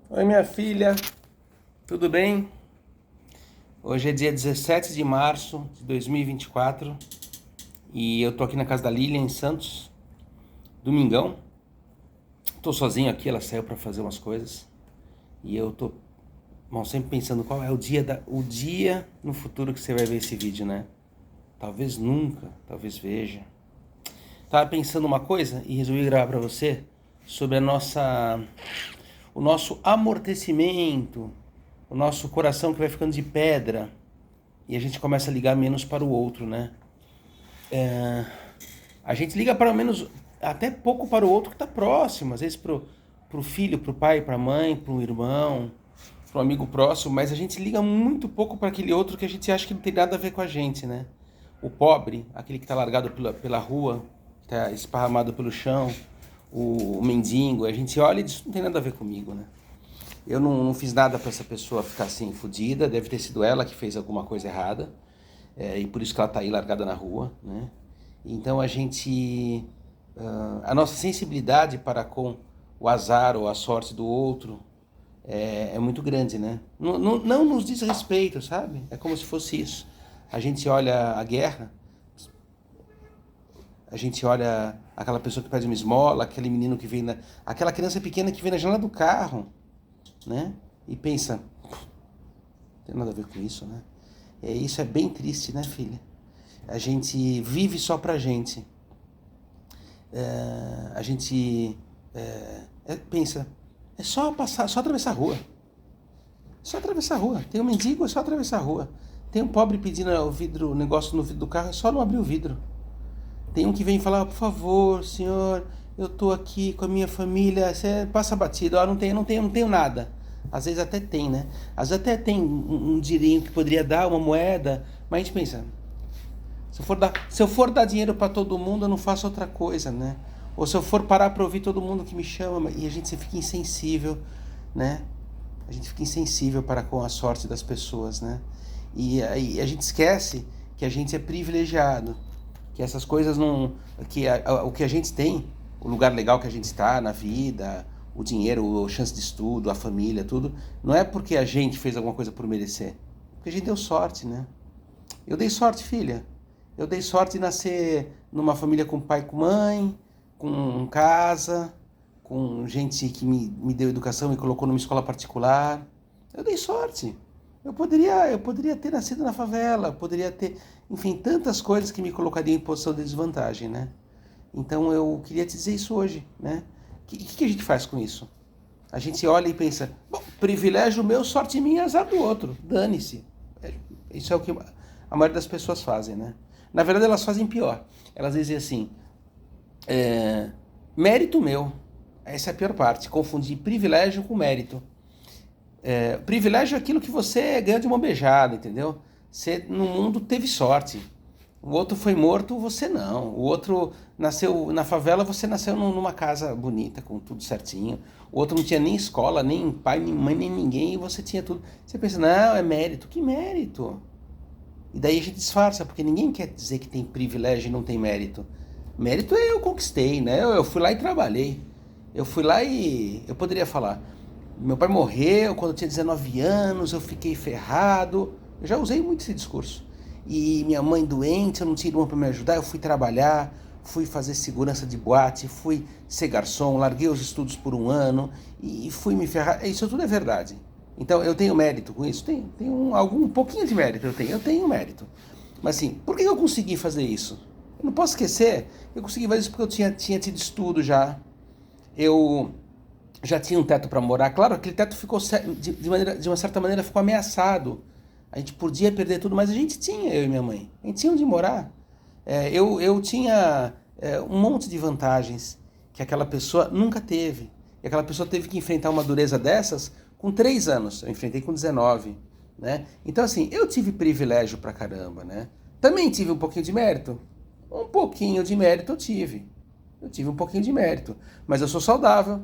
Oi, minha filha, tudo bem? Hoje é dia 17 de março de 2024 e eu tô aqui na casa da Lilian em Santos, domingão. Tô sozinho aqui, ela saiu pra fazer umas coisas e eu tô, bom, sempre pensando qual é o dia no futuro que você vai ver esse vídeo, né? Talvez nunca, talvez veja. Tava pensando uma coisa e resolvi gravar pra você sobre o nosso amortecimento, o nosso coração que vai ficando de pedra. E a gente começa a ligar menos para o outro, né? A gente liga para menos, até pouco para o outro que está próximo, às vezes pro filho, pro pai, pra mãe, pro irmão, pro amigo próximo, mas a gente liga muito pouco para aquele outro que a gente acha que não tem nada a ver com a gente, né? O pobre, aquele que está largado pela rua, que está esparramado pelo chão, o mendigo, a gente olha e diz, não tem nada a ver comigo, né? Eu não fiz nada para essa pessoa ficar assim fodida, deve ter sido ela que fez alguma coisa errada, e por isso que ela está aí largada na rua, né? Então a nossa sensibilidade para com o azar ou a sorte do outro é muito grande, né? Não nos diz respeito, sabe? É como se fosse isso. A gente olha a guerra, a gente olha aquela pessoa que pede uma esmola, aquele menino que vem aquela criança pequena que vem na janela do carro, né? E pensa, não tem nada a ver com isso, né? Isso é bem triste, né, filha? A gente vive só pra gente. A gente pensa, é só passar, só atravessar a rua. Só atravessar a rua. Tem um mendigo, é só atravessar a rua. Tem um pobre pedindo o negócio no vidro do carro, é só não abrir o vidro. Tem um que vem falar, por favor, senhor, eu tô aqui com a minha família, você passa batido, não tenho nada. Às vezes até tem, né? Às vezes até tem um dinheirinho que poderia dar, uma moeda, mas a gente pensa, se eu for dar dinheiro para todo mundo, eu não faço outra coisa, né? Ou se eu for parar para ouvir todo mundo que me chama, e a gente fica insensível, né? A gente fica insensível para com a sorte das pessoas, né? E aí a gente esquece que a gente é privilegiado, que essas coisas não, o que a gente tem, o lugar legal que a gente está na vida, o dinheiro, a chance de estudo, a família, tudo, não é porque a gente fez alguma coisa por merecer, porque a gente deu sorte, né? Eu dei sorte, filha. Eu dei sorte de nascer numa família com pai e com mãe, com casa, com gente que me deu educação e colocou numa escola particular. Eu dei sorte. Eu poderia ter nascido na favela, poderia ter, enfim, tantas coisas que me colocariam em posição de desvantagem, né? Então eu queria te dizer isso hoje, né? O que a gente faz com isso? A gente olha e pensa, bom, privilégio meu, sorte minha, azar do outro. Dane-se. Isso é o que a maioria das pessoas fazem, né? Na verdade, elas fazem pior. Elas dizem assim, mérito meu. Essa é a pior parte, confundir privilégio com mérito. Privilégio é aquilo que você ganha de uma beijada, entendeu? Você no mundo teve sorte. O outro foi morto, você não. O outro nasceu na favela, você nasceu numa casa bonita, com tudo certinho. O outro não tinha nem escola, nem pai, nem mãe, nem ninguém, e você tinha tudo. Você pensa, não, é mérito. Que mérito? E daí a gente disfarça, porque ninguém quer dizer que tem privilégio e não tem mérito. Mérito é eu conquistei, né? Eu fui lá e trabalhei. Eu fui lá e... Eu poderia falar, meu pai morreu quando eu tinha 19 anos, eu fiquei ferrado. Eu já usei muito esse discurso. E minha mãe doente, eu não tinha irmão para me ajudar, eu fui trabalhar, fui fazer segurança de boate, fui ser garçom, larguei os estudos por um ano e fui me ferrar. Isso tudo é verdade. Então eu tenho mérito com isso? Tenho um pouquinho de mérito, eu tenho mérito. Mas assim, por que eu consegui fazer isso? Eu não posso esquecer, eu consegui fazer isso porque eu tinha tido estudo já. Eu já tinha um teto para morar. Claro, aquele teto ficou, de uma certa maneira, ficou ameaçado. A gente podia perder tudo, mas a gente tinha, eu e minha mãe. A gente tinha onde morar. Eu tinha um monte de vantagens que aquela pessoa nunca teve. E aquela pessoa teve que enfrentar uma dureza dessas com 3 anos. Eu enfrentei com 19. Né? Então, assim, eu tive privilégio pra caramba. Né? Também tive um pouquinho de mérito. Um pouquinho de mérito eu tive. Eu tive um pouquinho de mérito. Mas eu sou saudável.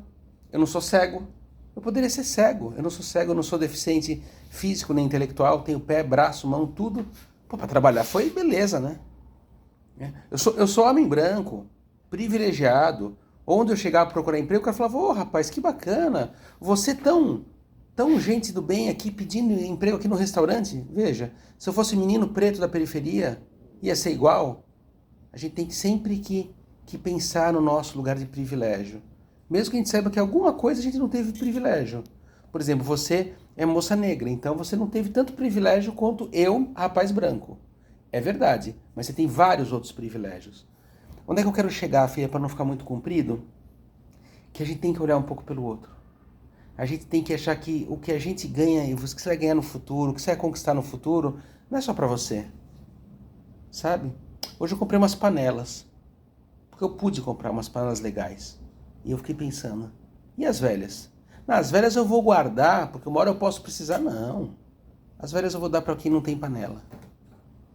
Eu não sou cego. Eu poderia ser cego. Eu não sou cego, eu não sou deficiente físico nem intelectual. Tenho pé, braço, mão, tudo. Pô, pra trabalhar foi beleza, né? Eu sou homem branco, privilegiado. Onde eu chegava a procurar emprego, o cara falava, ô rapaz, que bacana. Você tão Tão gente do bem aqui pedindo emprego aqui no restaurante. Veja, se eu fosse menino preto da periferia, ia ser igual. A gente tem sempre que pensar no nosso lugar de privilégio. Mesmo que a gente saiba que alguma coisa a gente não teve privilégio. Por exemplo, você é moça negra, então você não teve tanto privilégio quanto eu, rapaz branco. É verdade, mas você tem vários outros privilégios. Onde é que eu quero chegar, filha, para não ficar muito comprido? Que a gente tem que olhar um pouco pelo outro. A gente tem que achar que o que a gente ganha e o que você vai ganhar no futuro, o que você vai conquistar no futuro, não é só para você. Sabe? Hoje eu comprei umas panelas. Porque eu pude comprar umas panelas legais. E eu fiquei pensando, e as velhas? Não, as velhas eu vou guardar, porque uma hora eu posso precisar. Não. As velhas eu vou dar para quem não tem panela.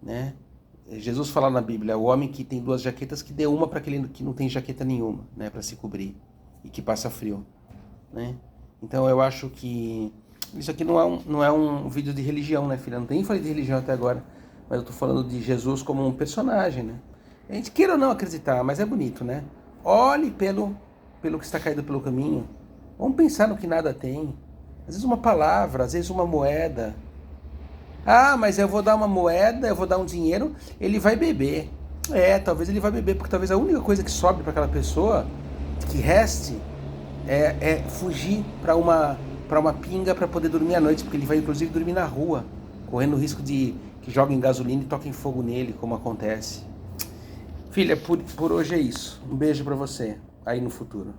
Né? Jesus fala na Bíblia, o homem que tem 2 jaquetas, que dê uma para aquele que não tem jaqueta nenhuma, né, para se cobrir e que passa frio. Né? Então eu acho que isso aqui não é um vídeo de religião, né, filha? Não tem nem falei de religião até agora, mas eu tô falando de Jesus como um personagem, né? A gente queira ou não acreditar, mas é bonito, né? Olhe pelo que está caído pelo caminho. Vamos pensar no que nada tem. Às vezes uma palavra, às vezes uma moeda. Ah, mas eu vou dar uma moeda, eu vou dar um dinheiro, ele vai beber. Talvez ele vai beber, porque talvez a única coisa que sobe para aquela pessoa, que reste, é fugir para uma pinga para poder dormir à noite, porque ele vai inclusive dormir na rua, correndo o risco de que joguem gasolina e toquem fogo nele, como acontece. Filha, por hoje é isso. Um beijo para você, aí no futuro.